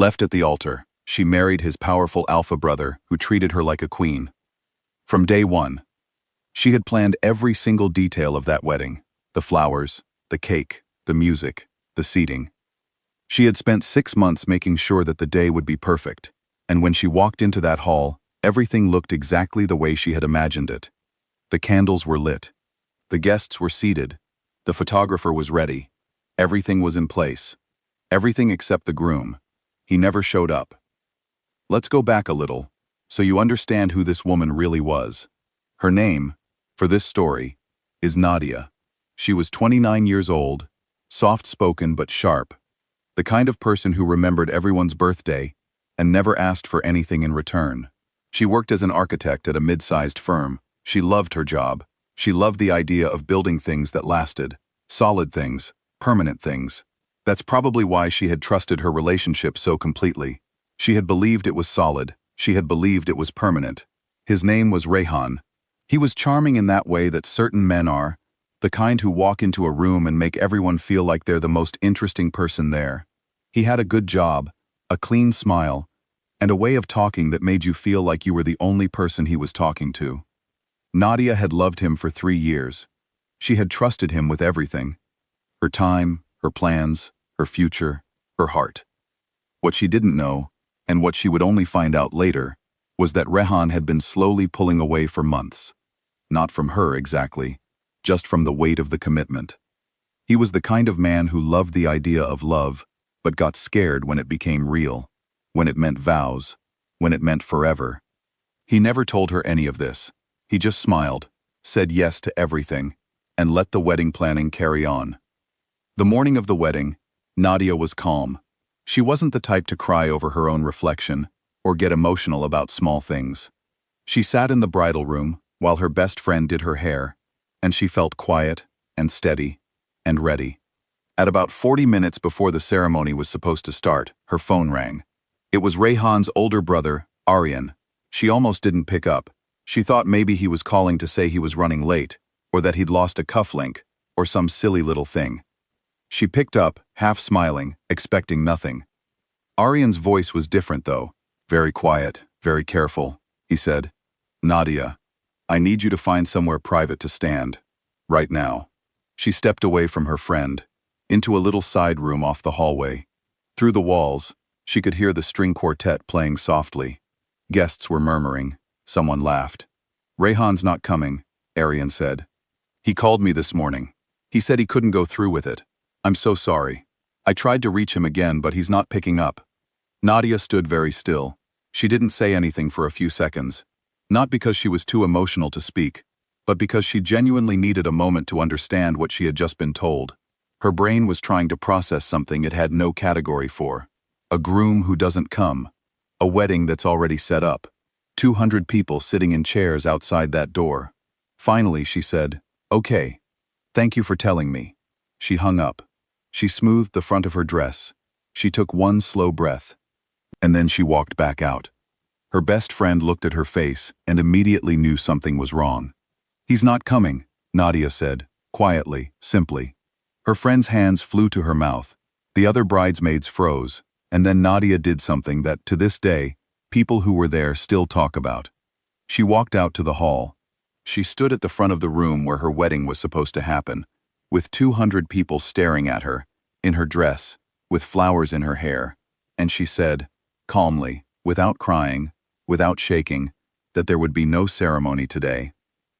Left at the altar, she married his powerful alpha brother who treated her like a queen. From day one, she had planned every single detail of that wedding: the flowers, the cake, the music, the seating. She had spent 6 months making sure that the day would be perfect, and when she walked into that hall, everything looked exactly the way she had imagined it. The candles were lit. The guests were seated. The photographer was ready. Everything was in place. Everything except the groom. He never showed up. Let's go back a little, so you understand who this woman really was. Her name, for this story, is Nadia. She was 29 years old, soft-spoken but sharp, the kind of person who remembered everyone's birthday and never asked for anything in return. She worked as an architect at a mid-sized firm. She loved her job. She loved the idea of building things that lasted, solid things, permanent things. That's probably why she had trusted her relationship so completely. She had believed it was solid. She had believed it was permanent. His name was Rehan. He was charming in that way that certain men are, the kind who walk into a room and make everyone feel like they're the most interesting person there. He had a good job, a clean smile, and a way of talking that made you feel like you were the only person he was talking to. Nadia had loved him for 3 years. She had trusted him with everything: her time, her plans, her future, her heart. What she didn't know, and what she would only find out later, was that Rehan had been slowly pulling away for months. Not from her exactly, just from the weight of the commitment. He was the kind of man who loved the idea of love, but got scared when it became real, when it meant vows, when it meant forever. He never told her any of this. He just smiled, said yes to everything, and let the wedding planning carry on. The morning of the wedding, Nadia was calm. She wasn't the type to cry over her own reflection or get emotional about small things. She sat in the bridal room while her best friend did her hair, and she felt quiet and steady and ready. At about 40 minutes before the ceremony was supposed to start, her phone rang. It was Rehan's older brother, Aryan. She almost didn't pick up. She thought maybe he was calling to say he was running late, or that he'd lost a cufflink, or some silly little thing. She picked up, half smiling, expecting nothing. Aryan's voice was different though. Very quiet, very careful. He said, "Nadia, I need you to find somewhere private to stand. Right now." She stepped away from her friend, into a little side room off the hallway. Through the walls, she could hear the string quartet playing softly. Guests were murmuring. Someone laughed. "Rehan's not coming," Aryan said. "He called me this morning. He said he couldn't go through with it. I'm so sorry. I tried to reach him again, but he's not picking up." Nadia stood very still. She didn't say anything for a few seconds. Not because she was too emotional to speak, but because she genuinely needed a moment to understand what she had just been told. Her brain was trying to process something it had no category for. A groom who doesn't come. A wedding that's already set up. 200 people sitting in chairs outside that door. Finally, she said, "Okay. Thank you for telling me." She hung up. She smoothed the front of her dress. She took one slow breath. And then she walked back out. Her best friend looked at her face and immediately knew something was wrong. "He's not coming," Nadia said, quietly, simply. Her friend's hands flew to her mouth. The other bridesmaids froze, and then Nadia did something that, to this day, people who were there still talk about. She walked out to the hall. She stood at the front of the room where her wedding was supposed to happen, with 200 people staring at her, in her dress, with flowers in her hair, and she said, calmly, without crying, without shaking, that there would be no ceremony today.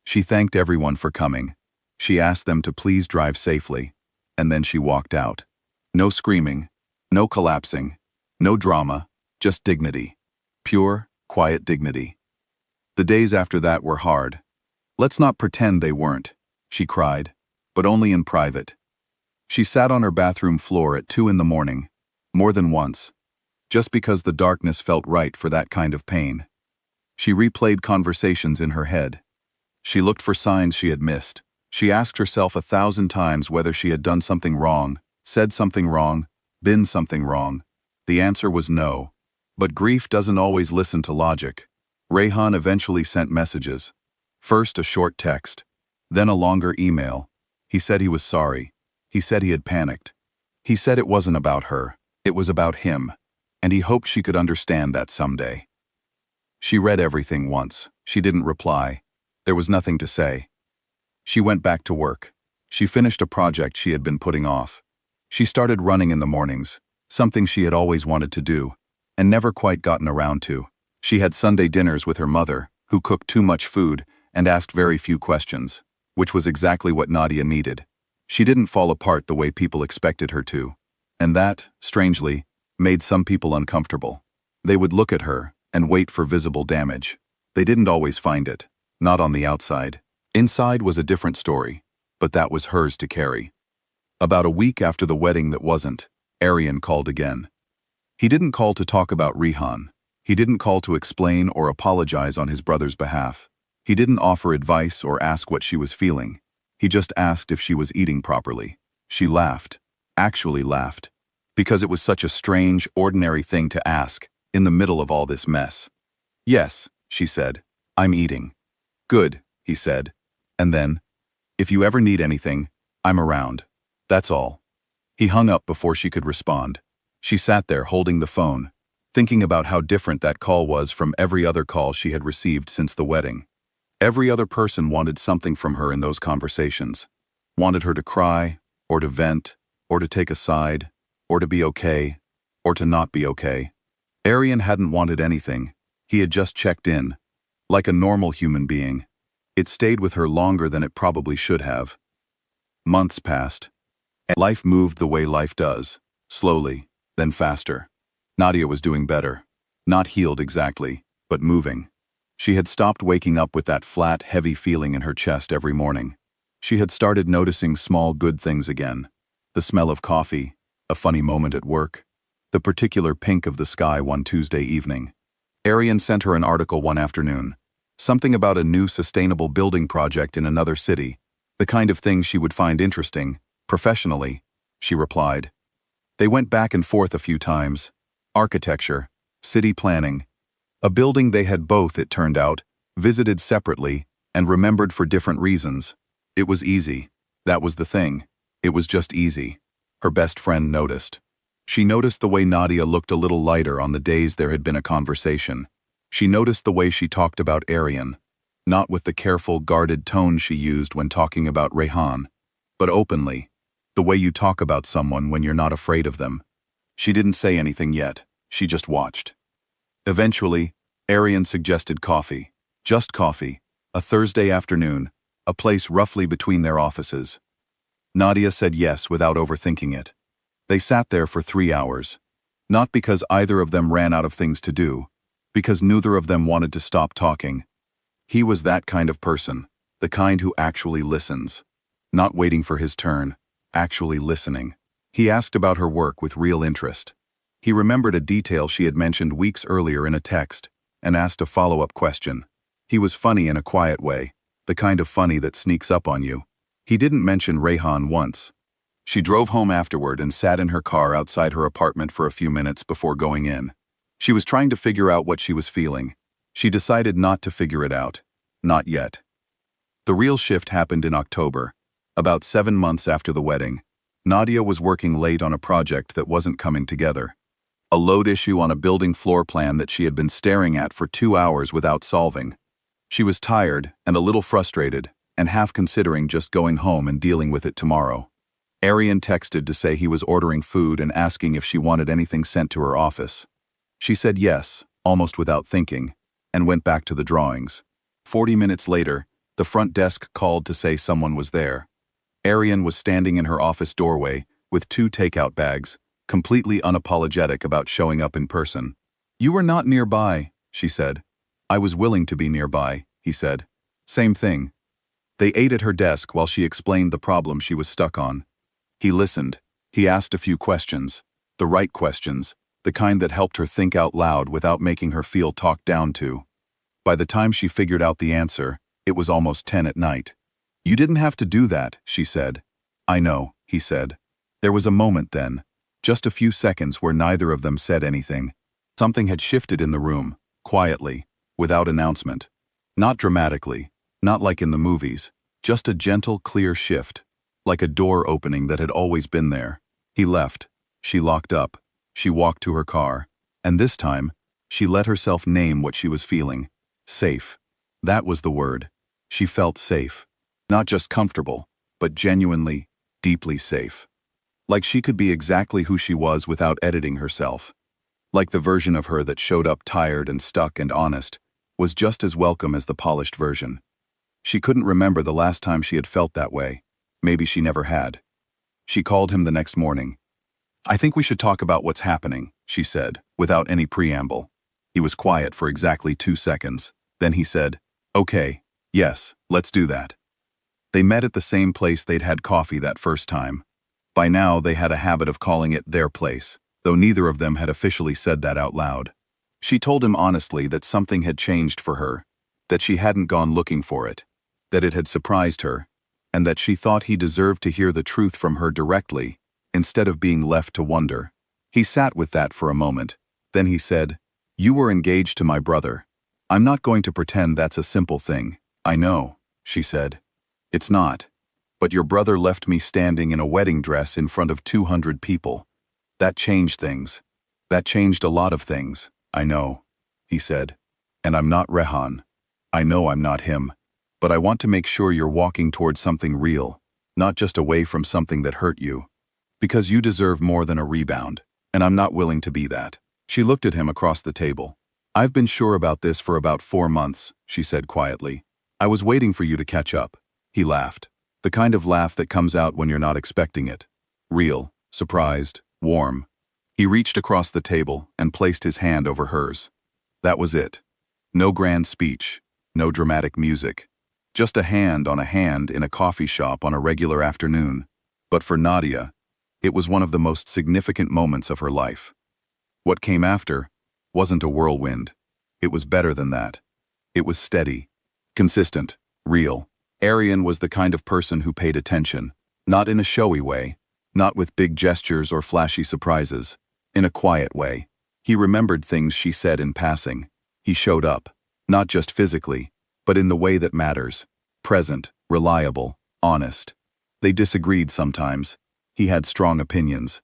She thanked everyone for coming. She asked them to please drive safely, and then she walked out. No screaming, no collapsing, no drama, just dignity. Pure, quiet dignity. The days after that were hard. Let's not pretend they weren't, she cried, but only in private. She sat on her bathroom floor at 2 in the morning, more than once, just because the darkness felt right for that kind of pain. She replayed conversations in her head. She looked for signs she had missed. She asked herself 1,000 times whether she had done something wrong, said something wrong, been something wrong. The answer was no. But grief doesn't always listen to logic. Rehan eventually sent messages. First a short text, then a longer email. He said he was sorry. He said he had panicked. He said it wasn't about her. It was about him. and he hoped she could understand that someday. She read everything once. She didn't reply. There was nothing to say. She went back to work. She finished a project she had been putting off. She started running in the mornings, something she had always wanted to do, and never quite gotten around to. She had Sunday dinners with her mother, who cooked too much food and asked very few questions, which was exactly what Nadia needed. She didn't fall apart the way people expected her to, and that, strangely, made some people uncomfortable. They would look at her and wait for visible damage. They didn't always find it, not on the outside. Inside was a different story, but that was hers to carry. About a week after the wedding that wasn't, Aryan called again. He didn't call to talk about Rihan. He didn't call to explain or apologize on his brother's behalf. He didn't offer advice or ask what she was feeling. He just asked if she was eating properly. She laughed, actually laughed, because it was such a strange, ordinary thing to ask in the middle of all this mess. "Yes," she said, "I'm eating." "Good," he said. And then, "If you ever need anything, I'm around. That's all." He hung up before she could respond. She sat there holding the phone, thinking about how different that call was from every other call she had received since the wedding. Every other person wanted something from her in those conversations. Wanted her to cry, or to vent, or to take a side, or to be okay, or to not be okay. Aryan hadn't wanted anything. He had just checked in, like a normal human being. It stayed with her longer than it probably should have. Months passed. And life moved the way life does, slowly, then faster. Nadia was doing better. Not healed exactly, but moving. She had stopped waking up with that flat, heavy feeling in her chest every morning. She had started noticing small good things again. The smell of coffee, a funny moment at work, the particular pink of the sky one Tuesday evening. Aryan sent her an article one afternoon. Something about a new sustainable building project in another city. The kind of thing she would find interesting, professionally, she replied. They went back and forth a few times. Architecture, city planning. A building they had both, it turned out, visited separately and remembered for different reasons. It was easy. That was the thing. It was just easy. Her best friend noticed. She noticed the way Nadia looked a little lighter on the days there had been a conversation. She noticed the way she talked about Aryan, not with the careful, guarded tone she used when talking about Rehan, but openly, the way you talk about someone when you're not afraid of them. She didn't say anything yet. She just watched. Eventually, Aryan suggested coffee. Just coffee. A Thursday afternoon, a place roughly between their offices. Nadia said yes without overthinking it. They sat there for 3 hours. Not because either of them ran out of things to do, because neither of them wanted to stop talking. He was that kind of person, the kind who actually listens. Not waiting for his turn, actually listening. He asked about her work with real interest. He remembered a detail she had mentioned weeks earlier in a text, and asked a follow-up question. He was funny in a quiet way, the kind of funny that sneaks up on you. He didn't mention Rehan once. She drove home afterward and sat in her car outside her apartment for a few minutes before going in. She was trying to figure out what she was feeling. She decided not to figure it out. Not yet. The real shift happened in October, about 7 months after the wedding. Nadia was working late on a project that wasn't coming together. A load issue on a building floor plan that she had been staring at for 2 hours without solving. She was tired and a little frustrated, and half considering just going home and dealing with it tomorrow. Aryan texted to say he was ordering food and asking if she wanted anything sent to her office. She said yes, almost without thinking, and went back to the drawings. 40 minutes later, the front desk called to say someone was there. Aryan was standing in her office doorway with 2 takeout bags, completely unapologetic about showing up in person. "You were not nearby," she said. "I was willing to be nearby," he said. "Same thing." They ate at her desk while she explained the problem she was stuck on. He listened. He asked a few questions. The right questions, the kind that helped her think out loud without making her feel talked down to. By the time she figured out the answer, it was almost 10 at night. "You didn't have to do that," she said. "I know," he said. There was a moment then, just a few seconds where neither of them said anything. Something had shifted in the room, quietly, without announcement. Not dramatically, not like in the movies, just a gentle, clear shift, like a door opening that had always been there. He left. She locked up. She walked to her car. And this time, she let herself name what she was feeling. Safe. That was the word. She felt safe. Not just comfortable, but genuinely, deeply safe. Like she could be exactly who she was without editing herself. Like the version of her that showed up tired and stuck and honest was just as welcome as the polished version. She couldn't remember the last time she had felt that way. Maybe she never had. She called him the next morning. "I think we should talk about what's happening," she said, without any preamble. He was quiet for exactly 2 seconds. Then he said, "Okay, yes, let's do that." They met at the same place they'd had coffee that first time. By now, they had a habit of calling it their place, though neither of them had officially said that out loud. She told him honestly that something had changed for her, that she hadn't gone looking for it, that it had surprised her, and that she thought he deserved to hear the truth from her directly, instead of being left to wonder. He sat with that for a moment. Then he said, "You were engaged to my brother. I'm not going to pretend that's a simple thing." "I know," she said. "It's not. But your brother left me standing in a wedding dress in front of 200 people. That changed things. That changed a lot of things." "I know," he said. "And I'm not Rehan. I know I'm not him. But I want to make sure you're walking towards something real, not just away from something that hurt you. Because you deserve more than a rebound, and I'm not willing to be that." She looked at him across the table. "I've been sure about this for about 4 months," she said quietly. "I was waiting for you to catch up." He laughed. The kind of laugh that comes out when you're not expecting it. Real, surprised, warm. He reached across the table and placed his hand over hers. That was it. No grand speech, no dramatic music. Just a hand on a hand in a coffee shop on a regular afternoon. But for Nadia, it was one of the most significant moments of her life. What came after wasn't a whirlwind. It was better than that. It was steady, consistent, real. Arian was the kind of person who paid attention, not in a showy way, not with big gestures or flashy surprises, in a quiet way. He remembered things she said in passing. He showed up, not just physically, but in the way that matters. Present, reliable, honest. They disagreed sometimes. He had strong opinions.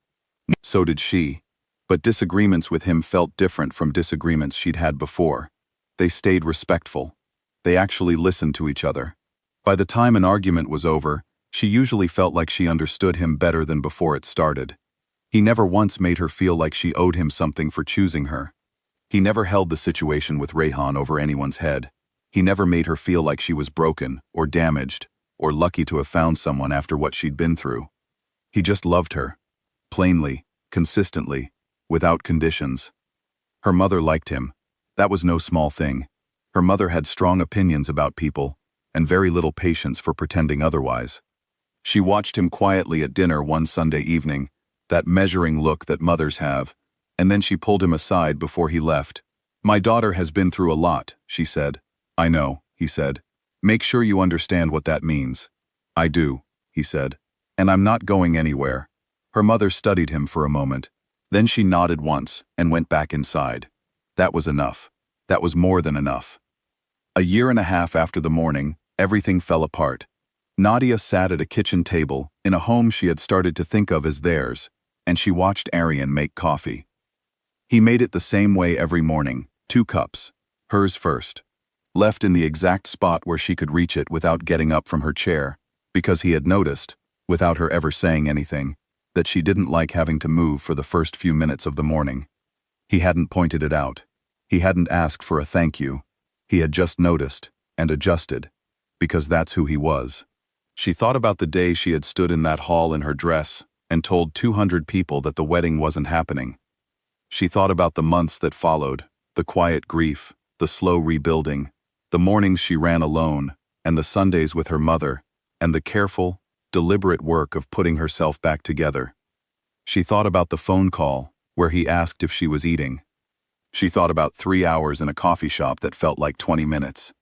So did she. But disagreements with him felt different from disagreements she'd had before. They stayed respectful. They actually listened to each other. By the time an argument was over, she usually felt like she understood him better than before it started. He never once made her feel like she owed him something for choosing her. He never held the situation with Rehan over anyone's head. He never made her feel like she was broken, or damaged, or lucky to have found someone after what she'd been through. He just loved her. Plainly, consistently, without conditions. Her mother liked him. That was no small thing. Her mother had strong opinions about people, and very little patience for pretending otherwise. She watched him quietly at dinner one Sunday evening, that measuring look that mothers have, and then she pulled him aside before he left. "My daughter has been through a lot," she said. "I know," he said. "Make sure you understand what that means." "I do," he said. "And I'm not going anywhere." Her mother studied him for a moment. Then she nodded once and went back inside. That was enough. That was more than enough. A year and a half after the morning, everything fell apart. Nadia sat at a kitchen table in a home she had started to think of as theirs, and she watched Arian make coffee. He made it the same way every morning, 2 cups, hers first. Left in the exact spot where she could reach it without getting up from her chair, because he had noticed, without her ever saying anything, that she didn't like having to move for the first few minutes of the morning. He hadn't pointed it out. He hadn't asked for a thank you. He had just noticed, and adjusted, because that's who he was. She thought about the day she had stood in that hall in her dress and told 200 people that the wedding wasn't happening. She thought about the months that followed, the quiet grief, the slow rebuilding, the mornings she ran alone, and the Sundays with her mother, and the careful, deliberate work of putting herself back together. She thought about the phone call, where he asked if she was eating. She thought about 3 hours in a coffee shop that felt like 20 minutes.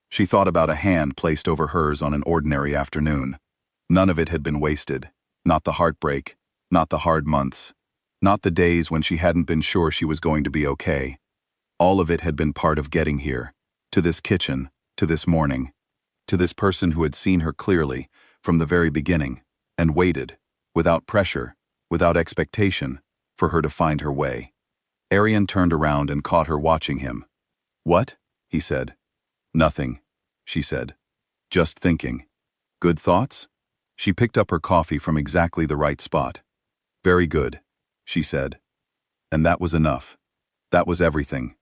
She thought about a hand placed over hers on an ordinary afternoon. None of it had been wasted. Not the heartbreak, not the hard months, not the days when she hadn't been sure she was going to be okay. All of it had been part of getting here, to this kitchen, to this morning, to this person who had seen her clearly, from the very beginning, and waited, without pressure, without expectation, for her to find her way. Arian turned around and caught her watching him. "What?" he said. "Nothing," she said. "Just thinking." "Good thoughts?" She picked up her coffee from exactly the right spot. "Very good," she said. And that was enough. That was everything.